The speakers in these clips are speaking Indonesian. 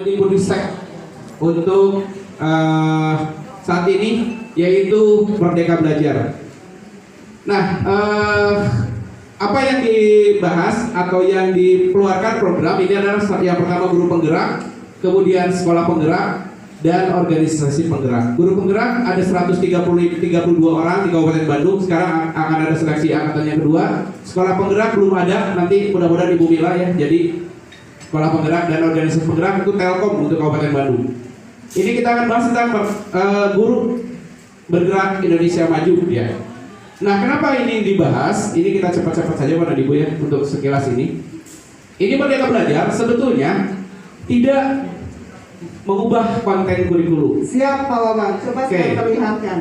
Budistek untuk saat ini yaitu Merdeka Belajar. Nah, apa yang dibahas atau yang dikeluarkan program ini adalah yang pertama guru penggerak, kemudian sekolah penggerak, dan organisasi penggerak. Guru penggerak ada 132 orang di Kabupaten Bandung. Sekarang akan ada seleksi angkatan yang kedua. Sekolah penggerak belum ada, nanti mudah-mudahan Ibu Mila ya. Jadi sekolah penggerak dan organisasi penggerak itu Telkom untuk Kabupaten Bandung. Ini kita akan bahas tentang guru bergerak Indonesia Maju ya. Nah, kenapa ini dibahas? Ini kita cepat-cepat saja Bapak dan Ibu ya untuk sekilas ini. Ini Merdeka Belajar sebetulnya tidak mengubah konten kurikulum. Siap Pak Wawan, coba saya perlihatkan.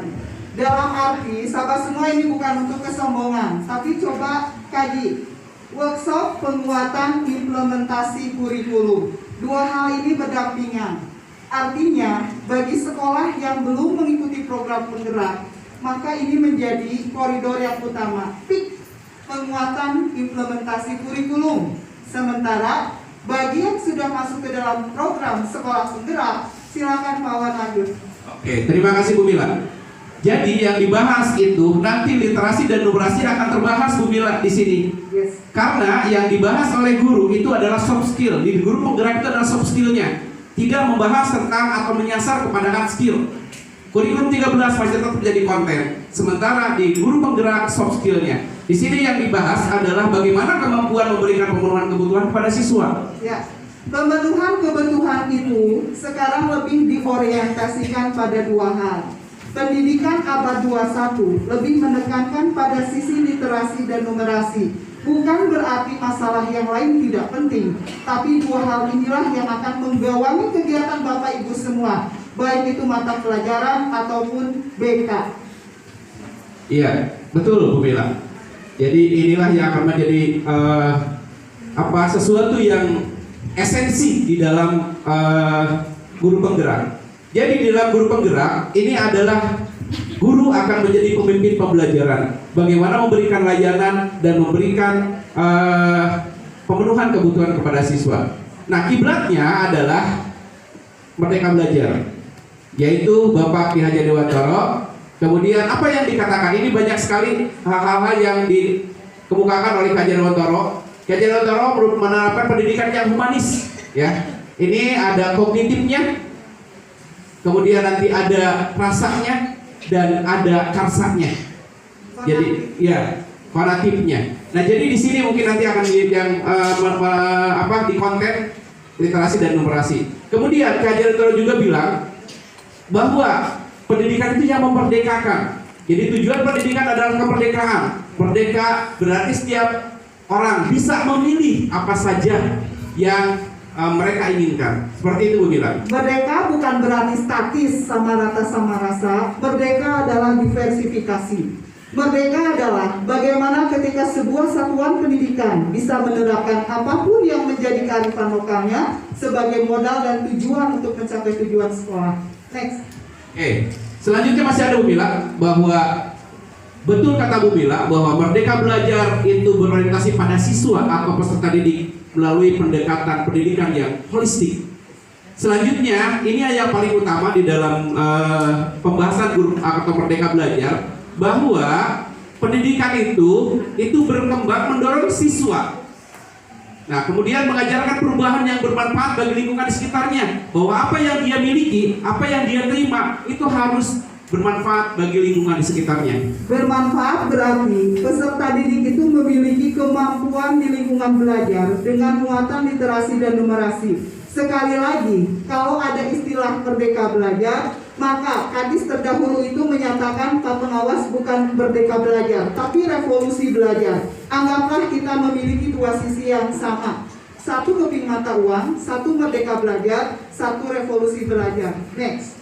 Dalam arti, sahabat semua ini bukan untuk kesombongan, tapi coba kaji. Workshop penguatan implementasi kurikulum. Dua hal ini berdampingan. Artinya, bagi sekolah yang belum mengikuti program penggerak, maka ini menjadi koridor yang utama. PIK, penguatan implementasi kurikulum. Sementara, bagi yang sudah masuk ke dalam program sekolah penggerak, silakan Pak Wan lanjut. Oke, terima kasih Bu Mila. Jadi yang dibahas itu nanti literasi dan numerasi akan terbahas Bu Mila di sini. Yes. Karena yang dibahas oleh guru itu adalah soft skill. Di guru penggerak itu adalah soft skillnya. Tidak membahas tentang atau menyasar kepada hard skill. Kurikulum 13 masih tetap menjadi konten. Sementara di guru penggerak soft skillnya. Di sini yang dibahas adalah bagaimana kemampuan memberikan pemenuhan kebutuhan kepada siswa. Ya, pemenuhan kebutuhan itu sekarang lebih diorientasikan pada dua hal. Pendidikan abad 21 lebih menekankan pada sisi literasi dan numerasi. Bukan berarti masalah yang lain tidak penting, tapi dua hal inilah yang akan menggawangi kegiatan Bapak Ibu semua, baik itu mata pelajaran ataupun BK. Iya, betul Bu Mila. Jadi inilah yang akan menjadi sesuatu yang esensi di dalam guru penggerak. Jadi di dalam guru penggerak ini adalah guru akan menjadi pemimpin pembelajaran. Bagaimana memberikan layanan dan memberikan pemenuhan kebutuhan kepada siswa. Nah, kiblatnya adalah Merdeka Belajar, yaitu Bapak Ki Hajar Dewantara. Kemudian apa yang dikatakan ini banyak sekali hal-hal yang dikemukakan oleh Ki Hajar Dewantara. Ki Hajar Dewantara menerapkan pendidikan yang humanis, ya. Ini ada kognitifnya, kemudian nanti ada rasanya dan ada karsanya. Jadi ya konatifnya. Nah, jadi di sini mungkin nanti akan yang di konten literasi dan numerasi. Kemudian Ki Hajar Dewantara juga bilang bahwa pendidikan itu yang memerdekakan. Jadi tujuan pendidikan adalah kemerdekaan. Merdeka berarti setiap orang bisa memilih apa saja yang mereka inginkan. Seperti itu Bu Mila. Merdeka bukan berarti statis sama rata sama rasa. Merdeka adalah diversifikasi. Merdeka adalah bagaimana ketika sebuah satuan pendidikan bisa menerapkan apapun yang menjadi kearifan lokalnya sebagai modal dan tujuan untuk mencapai tujuan sekolah. Next. Selanjutnya masih ada Bu Mila, bahwa betul kata Bu Mila bahwa Merdeka Belajar itu berorientasi pada siswa atau peserta didik melalui pendekatan pendidikan yang holistik. Selanjutnya, ini yang paling utama di dalam pembahasan guru atau Merdeka Belajar, bahwa pendidikan itu berkembang mendorong siswa. Nah, kemudian mengajarkan perubahan yang bermanfaat bagi lingkungan di sekitarnya, bahwa apa yang dia miliki, apa yang dia terima itu harus bermanfaat bagi lingkungan di sekitarnya. Bermanfaat berarti peserta didik itu memiliki kemampuan di lingkungan belajar dengan muatan literasi dan numerasi. Sekali lagi, kalau ada istilah Merdeka Belajar, maka Kadis terdahulu itu menyatakan Pak Pengawas bukan Merdeka Belajar, tapi revolusi belajar. Anggaplah kita memiliki dua sisi yang sama. Satu keping mata uang, satu Merdeka Belajar, satu revolusi belajar. Next.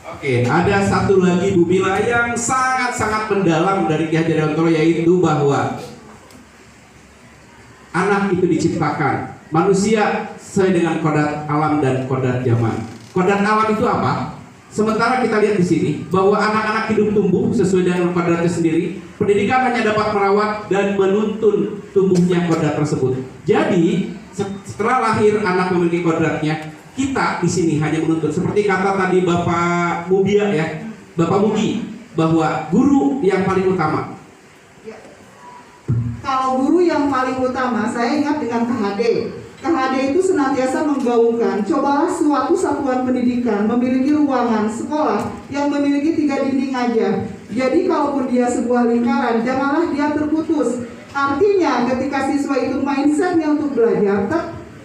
Oke, ada satu lagi Bu Mila yang sangat-sangat mendalam dari Ki Hajar Dewantara, yaitu bahwa anak itu diciptakan manusia sesuai dengan kodrat alam dan kodrat zaman. Kodrat alam itu apa? Sementara kita lihat di sini bahwa anak-anak hidup tumbuh sesuai dengan kodratnya sendiri. Pendidikan hanya dapat merawat dan menuntun tumbuhnya kodrat tersebut. Jadi setelah lahir anak memiliki kodratnya, kita di sini hanya menuntut seperti kata tadi Bapak Mubia ya, Bapak Mugi, bahwa guru yang paling utama. Kalau guru yang paling utama, saya ingat dengan KHD. KHD itu senantiasa menggaungkan, cobalah suatu satuan pendidikan memiliki ruangan sekolah yang memiliki 3 dinding aja. Jadi kalaupun dia sebuah lingkaran, janganlah dia terputus. Artinya ketika siswa itu mindsetnya untuk belajar,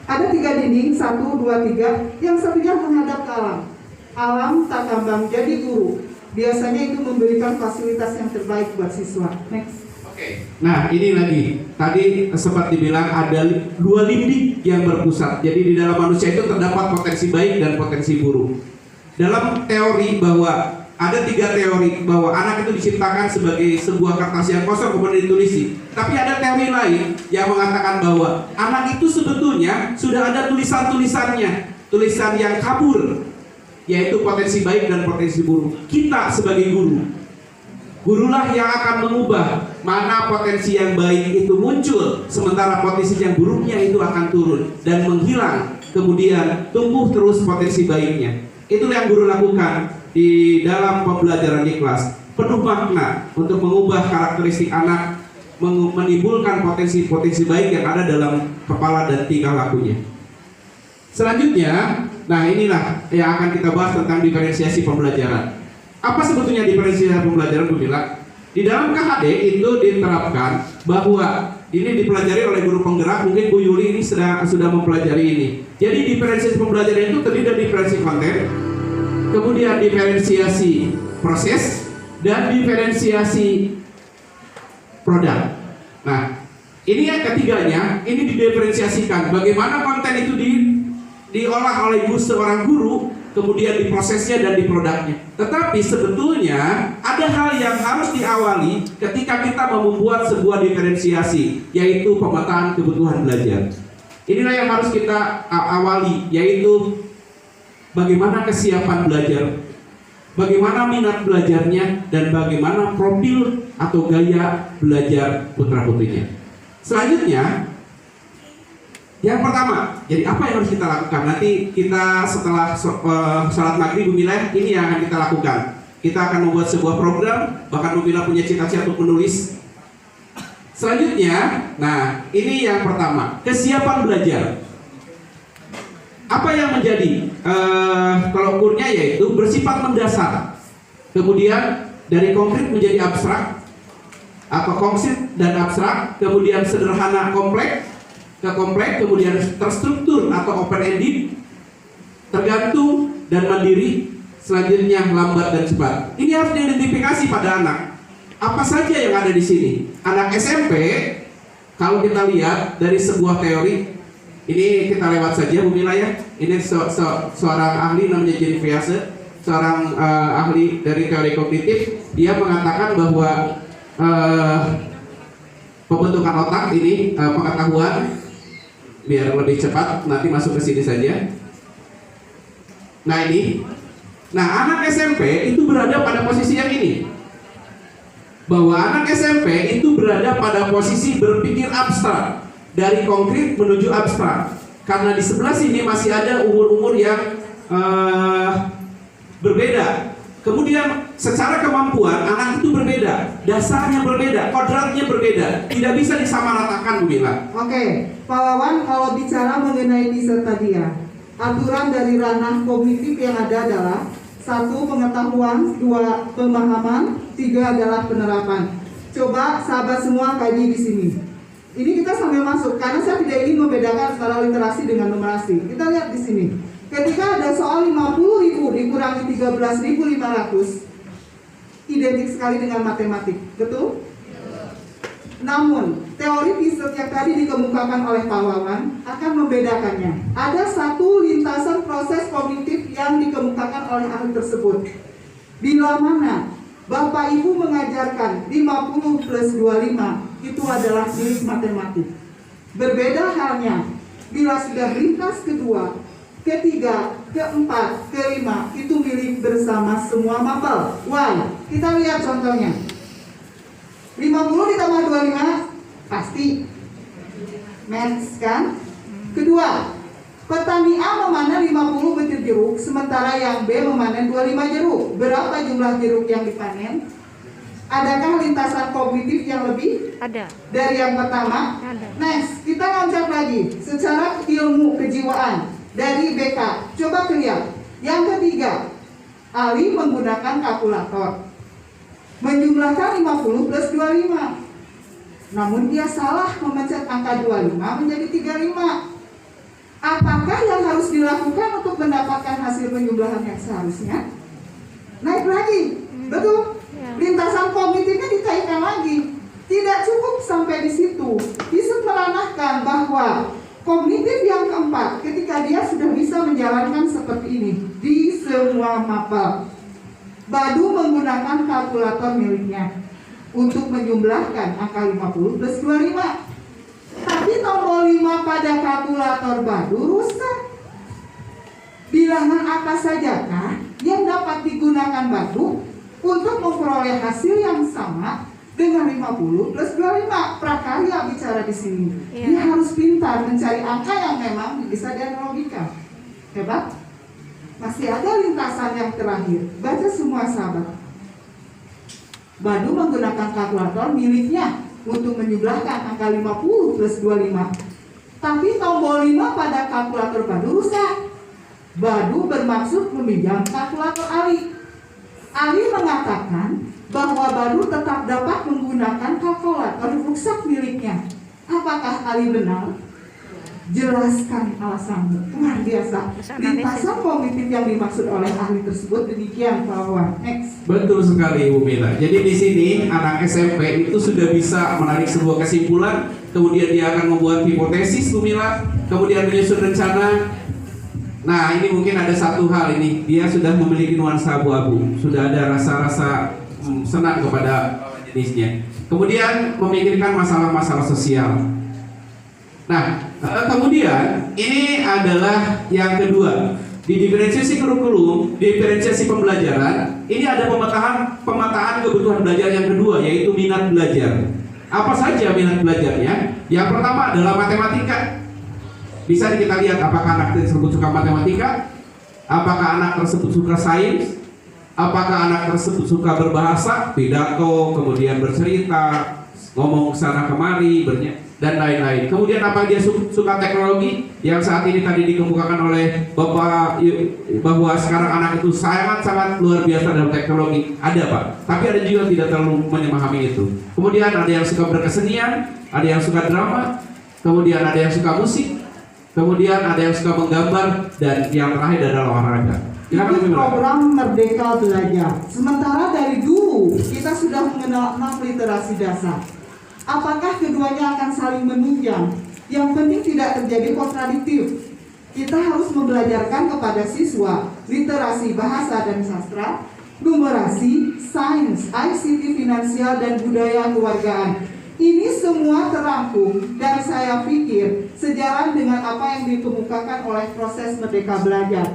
ada 3 dinding, 1, 2, 3, yang satunya menghadap ke alam. Alam tak kambang jadi guru. Biasanya itu memberikan fasilitas yang terbaik buat siswa. Next. Nah ini lagi, tadi sempat dibilang ada 2 lidi yang berpusat. Jadi di dalam manusia itu terdapat potensi baik dan potensi buruk. Dalam teori bahwa ada 3 teori bahwa anak itu diciptakan sebagai sebuah kertas yang kosong kemudian ditulisi. Tapi ada teori lain yang mengatakan bahwa anak itu sebetulnya sudah ada tulisan-tulisannya, tulisan yang kabur, yaitu potensi baik dan potensi buruk. Kita sebagai gurulah yang akan mengubah mana potensi yang baik itu muncul, sementara potensi yang buruknya itu akan turun dan menghilang, kemudian tumbuh terus potensi baiknya. Itulah yang guru lakukan di dalam pembelajaran di kelas, penuh makna untuk mengubah karakteristik anak, menimbulkan potensi-potensi baik yang ada dalam kepala dan tingkah lakunya. Selanjutnya, nah inilah yang akan kita bahas tentang diferensiasi pembelajaran. Apa sebetulnya diferensiasi pembelajaran, Bu Mila? Di dalam KHD itu diterapkan bahwa ini dipelajari oleh guru penggerak, mungkin Bu Yuli ini sudah mempelajari ini. Jadi diferensiasi pembelajaran itu terdiri dari diferensiasi konten, kemudian diferensiasi proses, dan diferensiasi produk. Nah, ini yang ketiganya, ini didiferensiasikan. Bagaimana konten itu diolah oleh seorang guru, kemudian diprosesnya dan diproduknya. Tetapi sebetulnya ada hal yang harus diawali ketika kita membuat sebuah diferensiasi, yaitu pemetaan kebutuhan belajar. Inilah yang harus kita awali, yaitu bagaimana kesiapan belajar, bagaimana minat belajarnya, dan bagaimana profil atau gaya belajar putra-putrinya. Selanjutnya, yang pertama, jadi apa yang harus kita lakukan? Nanti kita setelah sholat maghrib, Bu Mila, ini yang akan kita lakukan. Kita akan membuat sebuah program, bahkan Bu Mila punya cita-cita untuk menulis. Selanjutnya, nah ini yang pertama, kesiapan belajar. Apa yang menjadi kalau ukurnya yaitu bersifat mendasar. Kemudian dari konkret menjadi abstrak, atau konkret dan abstrak, kemudian sederhana kompleks, ke kompleks, kemudian terstruktur atau open ended, tergantung dan mandiri, selanjutnya lambat dan cepat. Ini harus diidentifikasi pada anak. Apa saja yang ada di sini? Anak SMP, kalau kita lihat dari sebuah teori, ini kita lewat saja Bu Mila ya. Ini seorang ahli namanya Jenny Fiase, seorang ahli dari teori kognitif. Dia mengatakan bahwa pembentukan otak ini pengetahuan, biar lebih cepat nanti masuk ke sini saja. Nah ini, nah anak SMP itu berada pada posisi yang ini, bahwa anak SMP itu berada pada posisi berpikir abstrak, dari konkret menuju abstrak, karena di sebelah sini masih ada umur-umur yang berbeda. Kemudian secara kemampuan anak itu berbeda, dasarnya berbeda, kodratnya berbeda, tidak bisa disamaratakan, Bu Mila. Oke, Pak Wawan, kalau bicara mengenai diserta dia, aturan dari ranah kognitif yang ada adalah 1. Pengetahuan, 2. Pemahaman, 3 adalah penerapan. Coba sahabat semua kaji di sini. Ini kita sambil masuk karena saya tidak ingin membedakan antara literasi dengan numerasi. Kita lihat di sini. Ketika ada soal 50.000 dikurangi 13.500, identik sekali dengan matematik, betul? Namun, teori Piaget yang tadi dikemukakan oleh Pak Wawan akan membedakannya. Ada satu lintasan proses kognitif yang dikemukakan oleh ahli tersebut. Bila mana Bapak Ibu mengajarkan 50 plus 25 itu adalah milik matematik. Berbeda halnya bila sudah lintas kedua, ketiga, keempat, kelima itu milik bersama semua mapel. Why? Kita lihat contohnya. 50 ditambah 25 pasti maths kan? Kedua, Petani A memanen 50 butir jeruk, sementara yang B memanen 25 jeruk. Berapa jumlah jeruk yang dipanen? Adakah lintasan kognitif yang lebih Ada. dari yang pertama? Ada. Next, kita loncat lagi secara ilmu kejiwaan dari BK. Coba lihat. Yang ketiga, Ali menggunakan kalkulator, menjumlahkan 50 plus 25. Namun dia salah memencet angka 25 menjadi 35. Apakah yang harus dilakukan untuk mendapatkan hasil penjumlahan yang seharusnya? Naik lagi, betul? Lintasan kognitifnya dikaitkan lagi. Tidak cukup sampai di situ. Bisa meranahkan bahwa kognitif yang keempat, ketika dia sudah bisa menjalankan seperti ini di semua mapel, Badu menggunakan kalkulator miliknya untuk menjumlahkan angka 50 plus 25. Tapi tombol 5 pada kalkulator Badu rusak. Bilangan apa sajakah yang dapat digunakan Badu untuk memperoleh hasil yang sama dengan 50 plus 25? Prakarya bicara di sini. Iya. Dia harus pintar mencari angka yang memang bisa dianalogikan. Hebat. Masih ada lintasan yang terakhir. Baca semua sahabat. Badu menggunakan kalkulator miliknya untuk menjumlahkan angka 50 plus 25. Tapi tombol 5 pada kalkulator Badu rusak. Badu bermaksud meminjam kalkulator Ali. Ali mengatakan bahwa Badu tetap dapat menggunakan kalkulator rusak miliknya. Apakah Ali benar? Jelaskan alasanmu. Luar biasa. Lintasan kognitif yang dimaksud oleh ahli tersebut demikian bahwa next. Betul sekali Ibu Mila. Jadi di sini anak SMP itu sudah bisa menarik sebuah kesimpulan, kemudian dia akan membuat hipotesis Bu Mila, kemudian menyusun rencana. Nah, ini mungkin ada satu hal ini, dia sudah memiliki nuansa abu-abu, sudah ada rasa-rasa senang kepada jenisnya. Kemudian memikirkan masalah-masalah sosial. Nah, kemudian ini adalah yang kedua. Di diferensiasi kurikulum, diferensiasi pembelajaran, ini ada pemetaan kebutuhan belajar yang kedua, yaitu minat belajar. Apa saja minat belajarnya? Yang pertama adalah matematika. Bisa kita lihat apakah anak tersebut suka matematika, apakah anak tersebut suka sains, apakah anak tersebut suka berbahasa, pidato, kemudian bercerita, ngomong sana kemari, dan lain-lain. Kemudian apa dia suka teknologi yang saat ini tadi dikemukakan oleh Bapak bahwa sekarang anak itu sangat-sangat luar biasa dalam teknologi. Ada Pak, tapi ada juga tidak terlalu memahami itu. Kemudian ada yang suka berkesenian, ada yang suka drama, kemudian ada yang suka musik, kemudian ada yang suka menggambar, dan yang terakhir adalah olahraga. Ini program Merdeka Belajar. Sementara dari dulu kita sudah mengenal 6 literasi dasar. Apakah keduanya akan saling menunjang? Yang penting tidak terjadi kontradiktif. Kita harus membelajarkan kepada siswa literasi bahasa dan sastra, numerasi, sains, ICT, finansial, dan budaya kewargaan. Ini semua terangkum dan saya pikir sejalan dengan apa yang dikemukakan oleh proses Merdeka Belajar.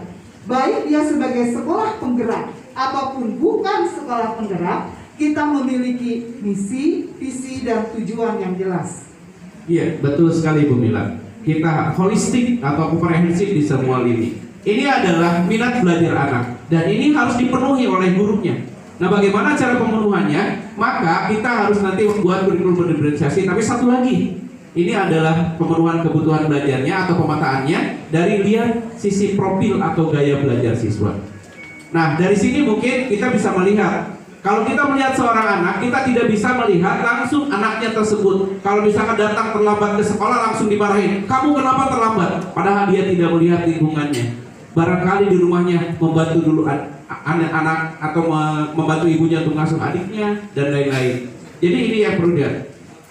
Baik dia sebagai sekolah penggerak ataupun bukan sekolah penggerak, kita memiliki misi, visi, dan tujuan yang jelas. Iya, betul sekali Bu Mila. Kita holistik atau komprehensif di semua lini. Ini adalah minat belajar anak, dan ini harus dipenuhi oleh gurunya. Nah, bagaimana cara pemenuhannya? Maka kita harus nanti membuat kurikulum berdiferensiasi. Tapi satu lagi, ini adalah pemenuhan kebutuhan belajarnya atau pemetaannya dari lihat sisi profil atau gaya belajar siswa. Nah, dari sini mungkin kita bisa melihat. Kalau kita melihat seorang anak, kita tidak bisa melihat langsung anaknya tersebut. Kalau misalkan datang terlambat ke sekolah, langsung dimarahin. Kamu kenapa terlambat? Padahal dia tidak melihat lingkungannya. Barangkali di rumahnya membantu dulu anak-anak atau membantu ibunya untuk ngasuh adiknya dan lain-lain. Jadi ini yang perlu dilihat.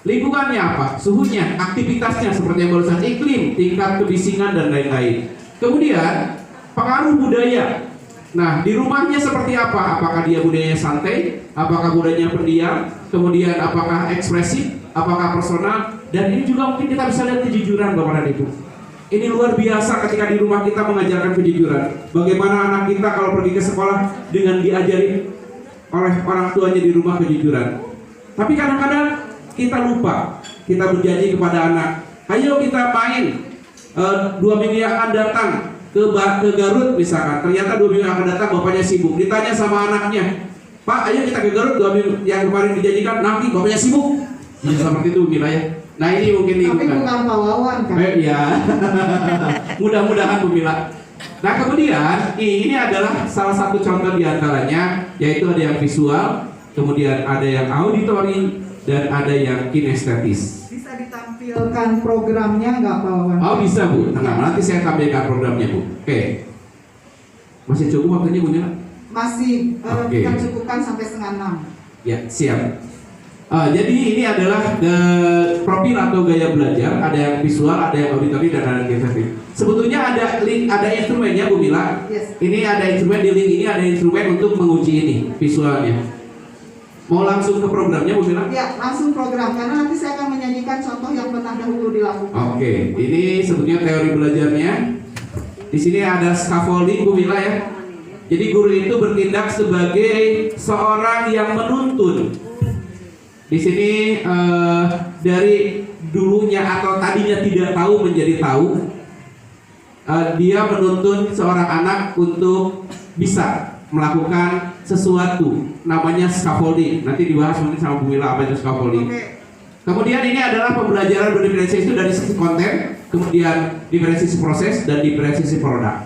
Lingkungannya apa? Suhunya, aktivitasnya seperti yang barusan, iklim, tingkat kebisingan dan lain-lain. Kemudian pengaruh budaya. Nah, di rumahnya seperti apa? Apakah dia budayanya santai? Apakah budayanya pendiam? Kemudian apakah ekspresif? Apakah personal? Dan ini juga mungkin kita bisa lihat kejujuran Bapak dan Ibu. Ini luar biasa ketika di rumah kita mengajarkan kejujuran. Bagaimana anak kita kalau pergi ke sekolah dengan diajari oleh orang tuanya di rumah kejujuran. Tapi kadang-kadang kita lupa. Kita berjanji kepada anak, ayo kita main 2 minggu yang akan datang ke Garut misalkan, ternyata 2 minggu yang akan datang bapaknya sibuk, ditanya sama anaknya, Pak, ayo kita ke Garut 2 minggu yang kemarin dijanjikan, nanti bapaknya sibuk. Bisa seperti itu Bu Mila ya. Nah ini mungkin Tapi bukan Pak Wawan kan? ya. Mudah-mudahan Bu Mila. Nah kemudian ini adalah salah satu contoh diantaranya, yaitu ada yang visual, kemudian ada yang auditory, dan ada yang kinestetis. Bisa ditampilkan programnya nggak Pak Wawan? Oh bisa Bu, nah, nanti saya tampilkan programnya Bu. Oke. Masih cukup waktunya Bu Mila? Masih, Oke. kita cukupkan sampai 5:30. Ya siap. Jadi ini adalah profil atau gaya belajar, ada yang visual, ada yang auditory, dan ada yang kinestetis. Sebetulnya ada link, ada instrumennya Bu Mila. Yes. Ini ada instrumen, di link ini ada instrumen untuk menguji ini visualnya. Mau langsung ke programnya Bu Mila? Ya, langsung program karena nanti saya akan menyanyikan contoh yang pernah dahulu dilakukan. Oke, ini sebetulnya teori belajarnya. Di sini ada scaffolding Bu Mila ya. Jadi guru itu bertindak sebagai seorang yang menuntun. Di sini dari dulunya atau tadinya tidak tahu menjadi tahu, dia menuntun seorang anak untuk bisa melakukan sesuatu, namanya scaffolding. Nanti dibahas mungkin sama Bu Mila apa itu scaffolding. Oke. Kemudian ini adalah pembelajaran berdiferensiasi itu dari sisi konten, kemudian diferensiasi proses dan diferensiasi produk.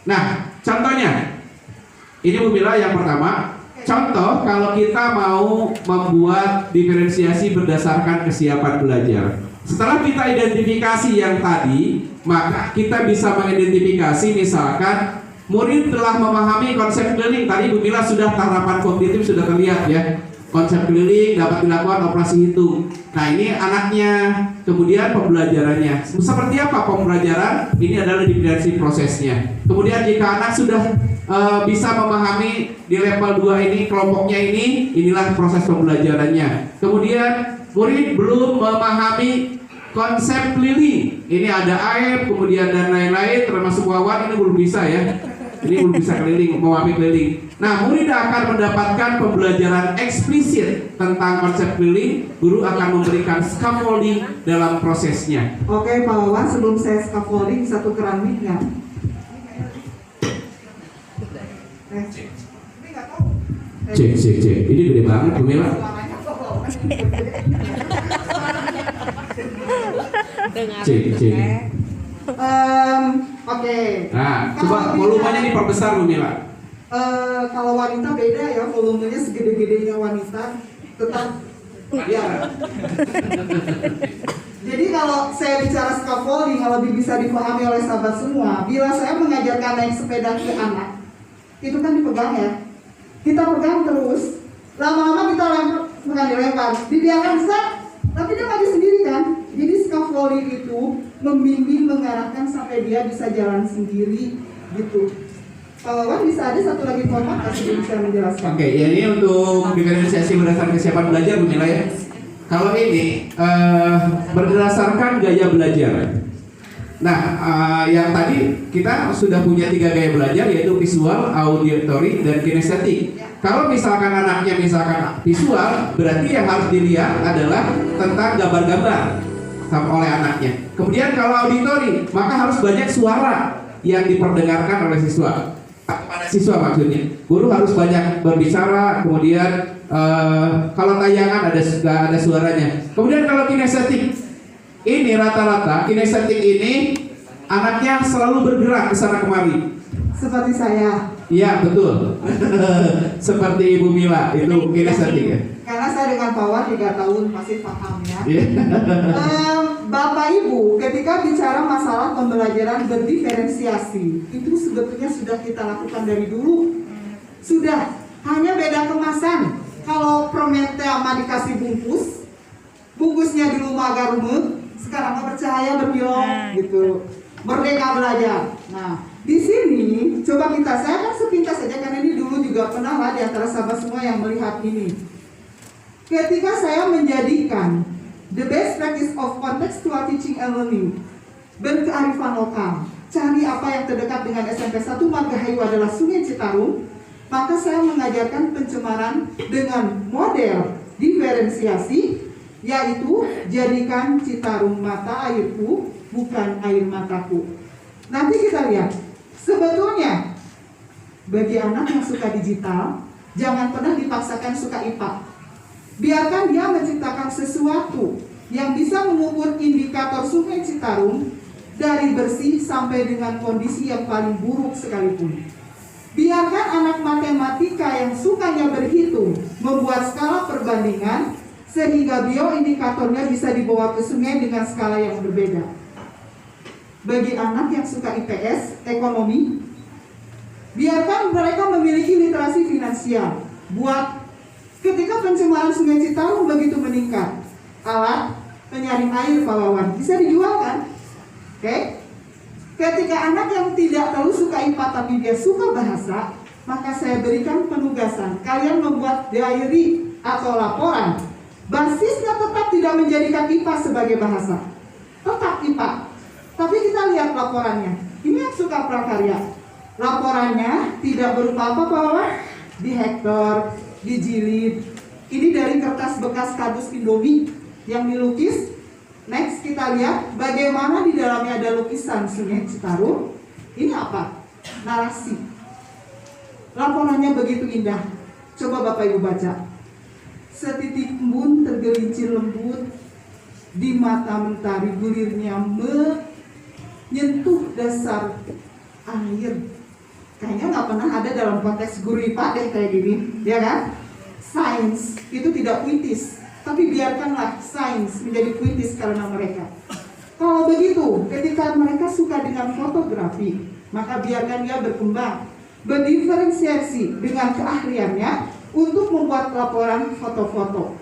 Nah, contohnya ini Bu Mila yang pertama. Contoh, kalau kita mau membuat diferensiasi berdasarkan kesiapan belajar. Setelah kita identifikasi yang tadi, maka kita bisa mengidentifikasi misalkan murid telah memahami konsep keliling. Tadi Bu Mila sudah tahapan kognitif sudah terlihat ya. Konsep keliling dapat dilakukan operasi hitung. Nah ini anaknya, kemudian pembelajarannya. Seperti apa pembelajaran? Ini adalah diferensiasi prosesnya. Kemudian jika anak sudah bisa memahami di level 2 ini, kelompoknya ini, inilah proses pembelajarannya. Kemudian murid belum memahami konsep keliling. Ini ada air, kemudian dan lain-lain, termasuk Wawan ini belum bisa ya. Ini belum bisa keliling, memahami keliling. Nah, murid akan mendapatkan pembelajaran eksplisit tentang konsep keliling. Guru akan memberikan scaffolding dalam prosesnya. Oke Pak Wawan, sebelum saya scaffolding bisa tukeran mic nggak? Cek. Ini gede banget Bu Mila. Cek. Oke. Nah, coba volumenya diperbesar Bu Mila. Kalau wanita beda ya, volumenya segede-gedenya wanita, tetap ya. Jadi kalau saya bicara scaffolding, kalau lebih bisa dipahami oleh sahabat semua, bila saya mengajarkan naik sepeda ke anak, itu kan dipegang ya. Kita pegang terus, lama-lama kita bukan dilempar, dibiarkan set, tapi dia maju sendiri kan. Jadi scaffolding itu membimbing, mengarahkan sampai dia bisa jalan sendiri gitu. Pak Wawan bisa ada satu lagi format yang bisa menjelaskan. Oke, ya ini untuk diferensiasi berdasarkan kesiapan belajar Bu Mila ya. Kalau ini berdasarkan gaya belajar. Nah, yang tadi kita sudah punya 3 gaya belajar, yaitu visual, auditory, dan kinestetik. Kalau misalkan anaknya visual, berarti yang harus dilihat adalah tentang gambar-gambar oleh anaknya. Kemudian kalau auditory, maka harus banyak suara yang diperdengarkan oleh siswa. Pada siswa maksudnya, guru harus banyak berbicara. Kemudian kalau tayangan ada suaranya. Kemudian kalau kinestetik, ini rata-rata kinestetik ini anaknya selalu bergerak ke sana kemari. Seperti saya. Iya betul. Seperti Ibu Mila itu kinestetik ya. Karena saya dengan Pak Wawan 3 tahun masih paham ya. Iya. Bapak Ibu, ketika bicara masalah pembelajaran berdiferensiasi, itu sebetulnya sudah kita lakukan dari dulu. Sudah, hanya beda kemasan. Kalau permen teh sama dikasih bungkusnya dulu agak rumit, sekarang mah bercahaya berkilau gitu. Merdeka belajar. Nah, di sini coba saya kan sepintas saja karena ini dulu juga pernah lah di antara sahabat semua yang melihat ini. Ketika saya menjadikan the best practice of contextual teaching and learning, berkearifan lokal, cari apa yang terdekat dengan SMP 1 Margahayu adalah Sungai Citarum, maka saya mengajarkan pencemaran dengan model diferensiasi, yaitu jadikan Citarum mata airku bukan air mataku. Nanti kita lihat, sebetulnya bagi anak yang suka digital, jangan pernah dipaksakan suka IPA. Biarkan dia menciptakan sesuatu yang bisa mengukur indikator Sungai Citarum dari bersih sampai dengan kondisi yang paling buruk sekalipun. Biarkan anak matematika yang sukanya berhitung membuat skala perbandingan sehingga bioindikatornya bisa dibawa ke sungai dengan skala yang berbeda. Bagi anak yang suka IPS, ekonomi, biarkan mereka memiliki literasi finansial. Buat ketika pencemaran Sungai Citarum begitu meningkat, alat penyaring air Pak Wawan bisa dijual kan? Oke? Ketika anak yang tidak terlalu suka IPA tapi dia suka bahasa, maka saya berikan penugasan. Kalian membuat diary atau laporan. Basisnya tetap tidak menjadikan IPA sebagai bahasa. Tetap IPA. Tapi kita lihat laporannya. Ini yang suka prakarya. Laporannya tidak berupa apa Pak Wawan? Di hektar, dijilid. Ini dari kertas bekas kardus Indomie yang dilukis. Next kita lihat bagaimana di dalamnya ada lukisan Sungai Citarum. Ini apa? Narasi. Laporannya begitu indah. Coba Bapak Ibu baca. Setitik embun tergelincir lembut di mata mentari, gulirnya menyentuh dasar air. Kayaknya nggak pernah ada dalam konteks guru IPA deh kayak gini, ya kan? Sains itu tidak puitis, tapi biarkanlah sains menjadi puitis karena mereka. Kalau begitu, ketika mereka suka dengan fotografi, maka biarkan dia berkembang, berdiferensiasi dengan keahliannya untuk membuat laporan foto-foto.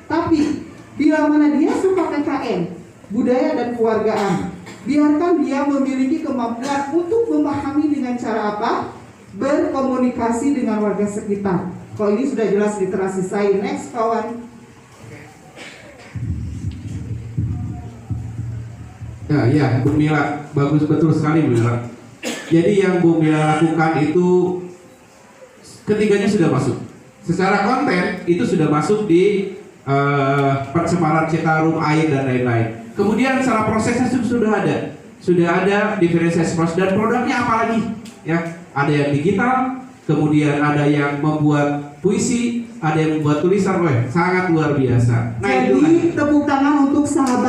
Tapi bila mana dia suka PKN, budaya dan kewargaan, biarkan dia memiliki kemampuan untuk memahami dengan cara apa? Berkomunikasi dengan warga sekitar. Kalau ini sudah jelas literasi saya. Next kawan. Ya, Bu Mila, bagus betul sekali Bu Mila. Jadi yang Bu Mila lakukan itu ketiganya sudah masuk. Secara konten itu sudah masuk di pencemaran Citarum, air dan lain-lain. Kemudian secara prosesnya sudah ada diferensiasi proses dan produknya apa lagi? Ya, ada yang digital, kemudian ada yang membuat puisi, ada yang membuat tulisan, sangat luar biasa. Nah, jadi tepuk tangan untuk sahabat